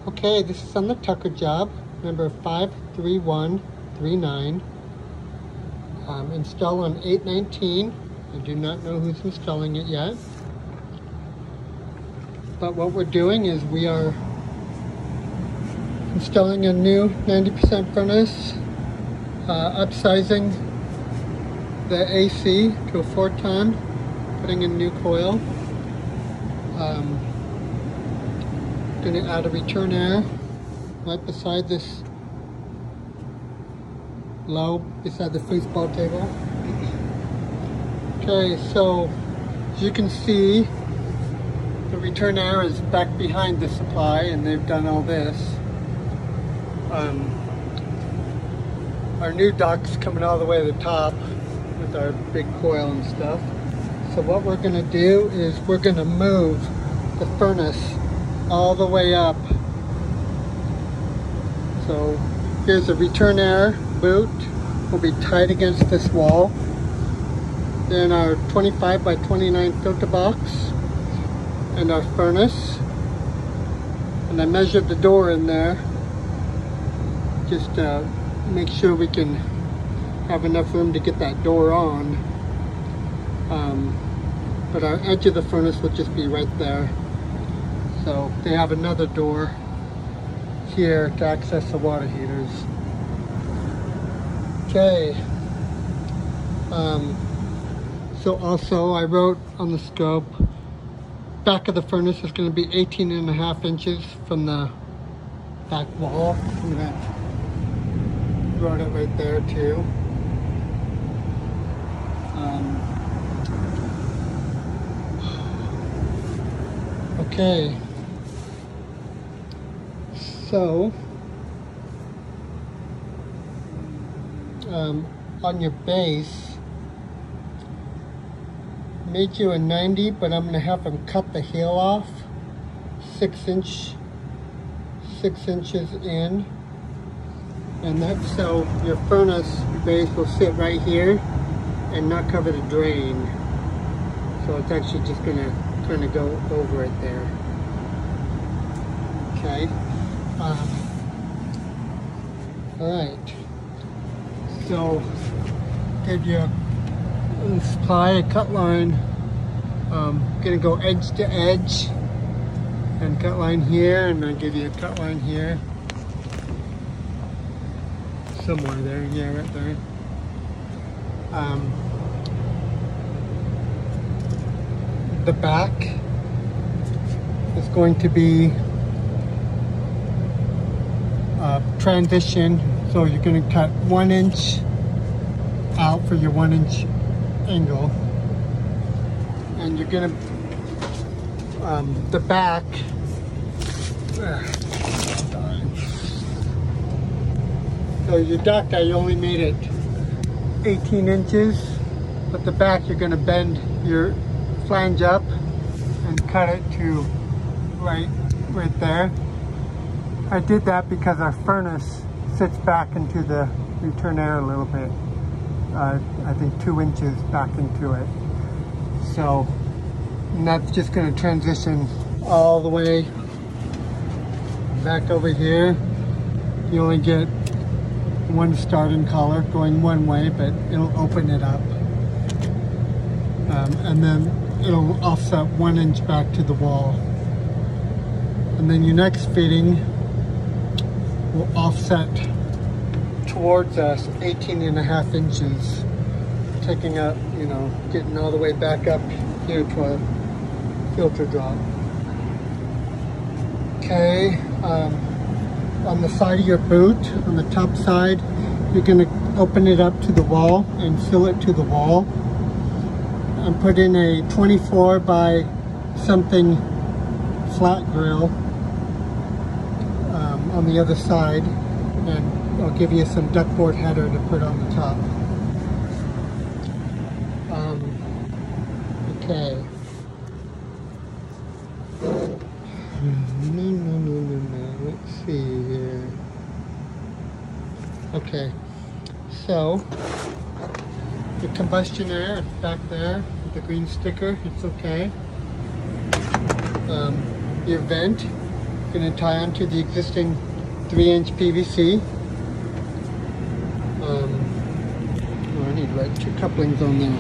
Okay, this is on the Tucker job, number 53139. Install on 8/19. I do not know who's installing it yet. But what we're doing is we are installing a new 90% furnace, upsizing the AC to a 4-ton, putting in new coil. Going to add a return air right beside this low, beside the foosball table. Okay, so as you can see, the return air is back behind the supply, and they've done all this. Our new duct's coming all the way to the top with our big coil and stuff. So what we're going to do is we're going to move the furnace all the way up. So here's a return air boot, will be tight against this wall. Then our 25 by 29 filter box and our furnace. And I measured the door in there just to make sure we can have enough room to get that door on. But our edge of the furnace will just be right there. So they have another door here to access the water heaters. Okay. So also I wrote on the scope, back of the furnace is going to be 18.5 inches from the back wall. I wrote it right there too. Okay. So, on your base, made you a 90, but I'm gonna have them cut the heel off 6 inches in, and that's so your furnace base will sit right here and not cover the drain. So it's actually just gonna kind of go over it there. Okay. Alright, so give you a supply, a cut line. Gonna go edge to edge and cut line here, and I'll give you a cut line here. Somewhere there, yeah, right there. The back is going to be transition, so you're going to cut 1 inch out for your 1 inch angle, and you're going to the back so your duct, I only made it 18 inches, but the back you're going to bend your flange up and cut it to right there. I did that because our furnace sits back into the return air a little bit. I think 2 inches back into it. So, and that's just going to transition all the way back over here. You only get one starting collar going one way, but it'll open it up. And then it'll offset 1 inch back to the wall. And then your next fitting will offset towards us 18.5 inches, taking up, getting all the way back up here to a filter drop. Okay, on the side of your boot, on the top side, you're going to open it up to the wall and fill it to the wall, and put in a 24 by something flat grill on the other side, and I'll give you some ductboard header to put on the top. Okay. Let's see here. Okay, so the combustion air back there with the green sticker, it's okay. Your vent Going to tie onto the existing 3-inch PVC. I need to write 2 couplings on there.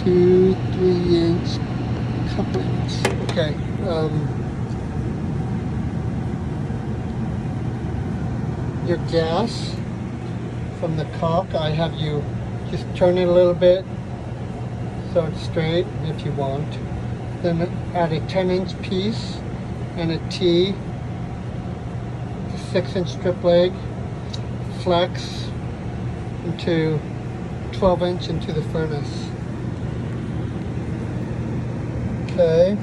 2 3-inch couplings. Okay. Your gas from the caulk, I have you just turn it a little bit so it's straight if you want. Then add a 10-inch piece and a T, a 6-inch strip leg, flex into 12-inch into the furnace. Okay,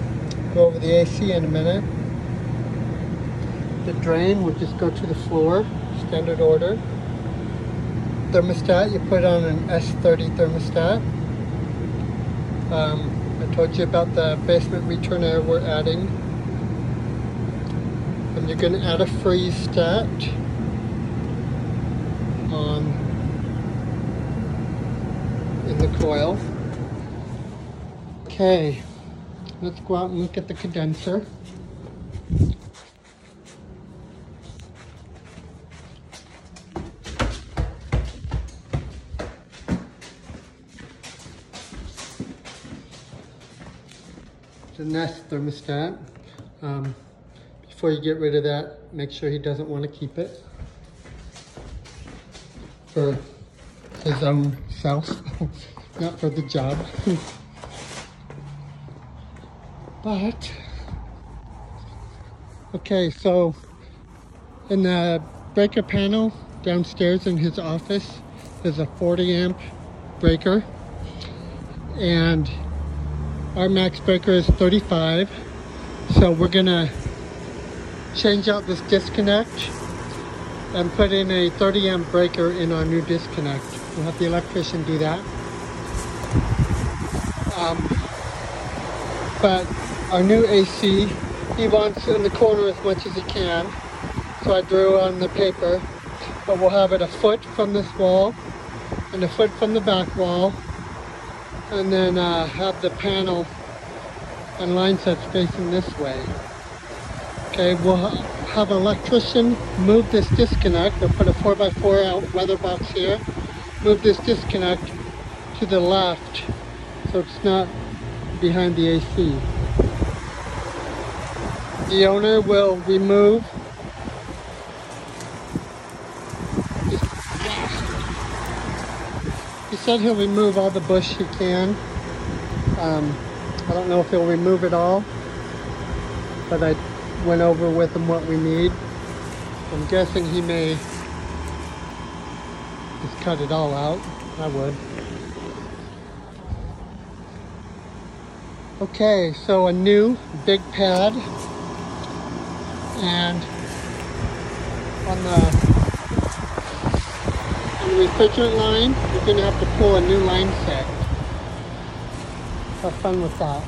go over the AC in a minute. The drain will just go to the floor, standard order. Thermostat, you put on an S30 thermostat. I told you about the basement return air we're adding. And you're going to add a freeze stat in the coil. Okay, let's go out and look at the condenser. It's a Nest thermostat. Before you get rid of that, make sure he doesn't want to keep it for his own self, not for the job. But, okay, so in the breaker panel downstairs in his office, there's a 40 amp breaker, and our max breaker is 35. So we're gonna change out this disconnect and put in a 30 amp breaker in our new disconnect. We'll have the electrician do that. But our new AC, he wants in the corner as much as he can. So I drew on the paper, but we'll have it a foot from this wall and a foot from the back wall, and then have the panel and line sets facing this way. Okay, we'll have an electrician move this disconnect. They'll put a 4x4 out weather box here. Move this disconnect to the left so it's not behind the AC. The owner will remove he said he'll remove all the bush he can. I don't know if he'll remove it all, but I went over with him what we need. I'm guessing he may just cut it all out. I would. Okay, so a new big pad, and on the refrigerant line, you're going to have to pull a new line set. Have fun with that.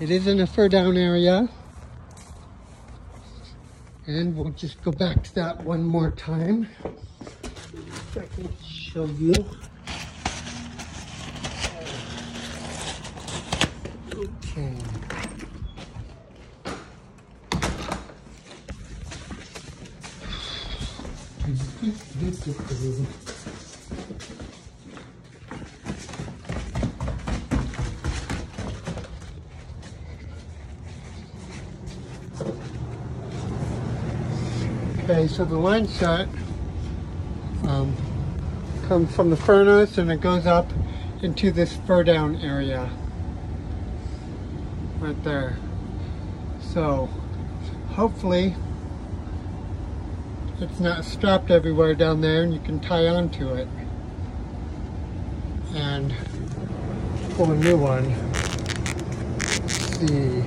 It is in a fur down area. And we'll just go back to that one more time. If I can show you. Okay. Okay, so the line set comes from the furnace and it goes up into this fur down area right there. So hopefully it's not strapped everywhere down there and you can tie onto it and pull a new one. Let's see.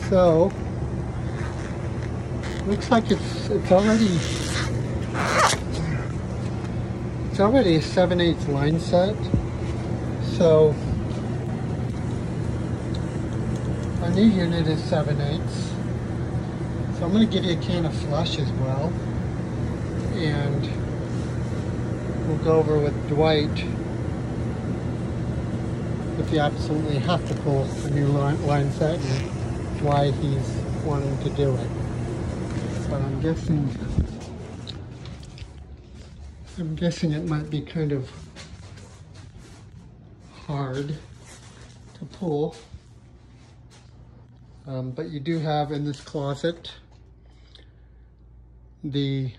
So looks like it's already a 7/8 line set. So our new unit is 7/8. So I'm going to give you a can of flush as well. And go over with Dwight if you absolutely have to pull a new line set and why he's wanting to do it. But I'm guessing it might be kind of hard to pull. But you do have in this closet the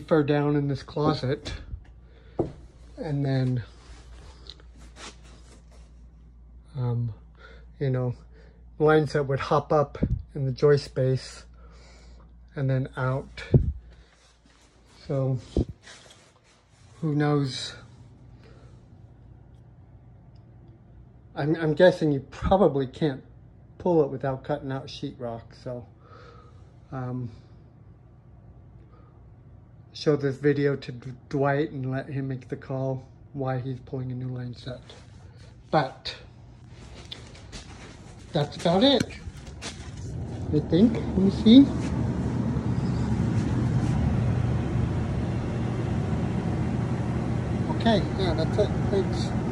fur down in this closet, and then you know, line set would hop up in the joist space and then out. So who knows? I'm guessing you probably can't pull it without cutting out sheetrock. So show this video to Dwight and let him make the call why he's pulling a new line set. But that's about it, I think. Let me see. Okay, yeah, that's it. Thanks.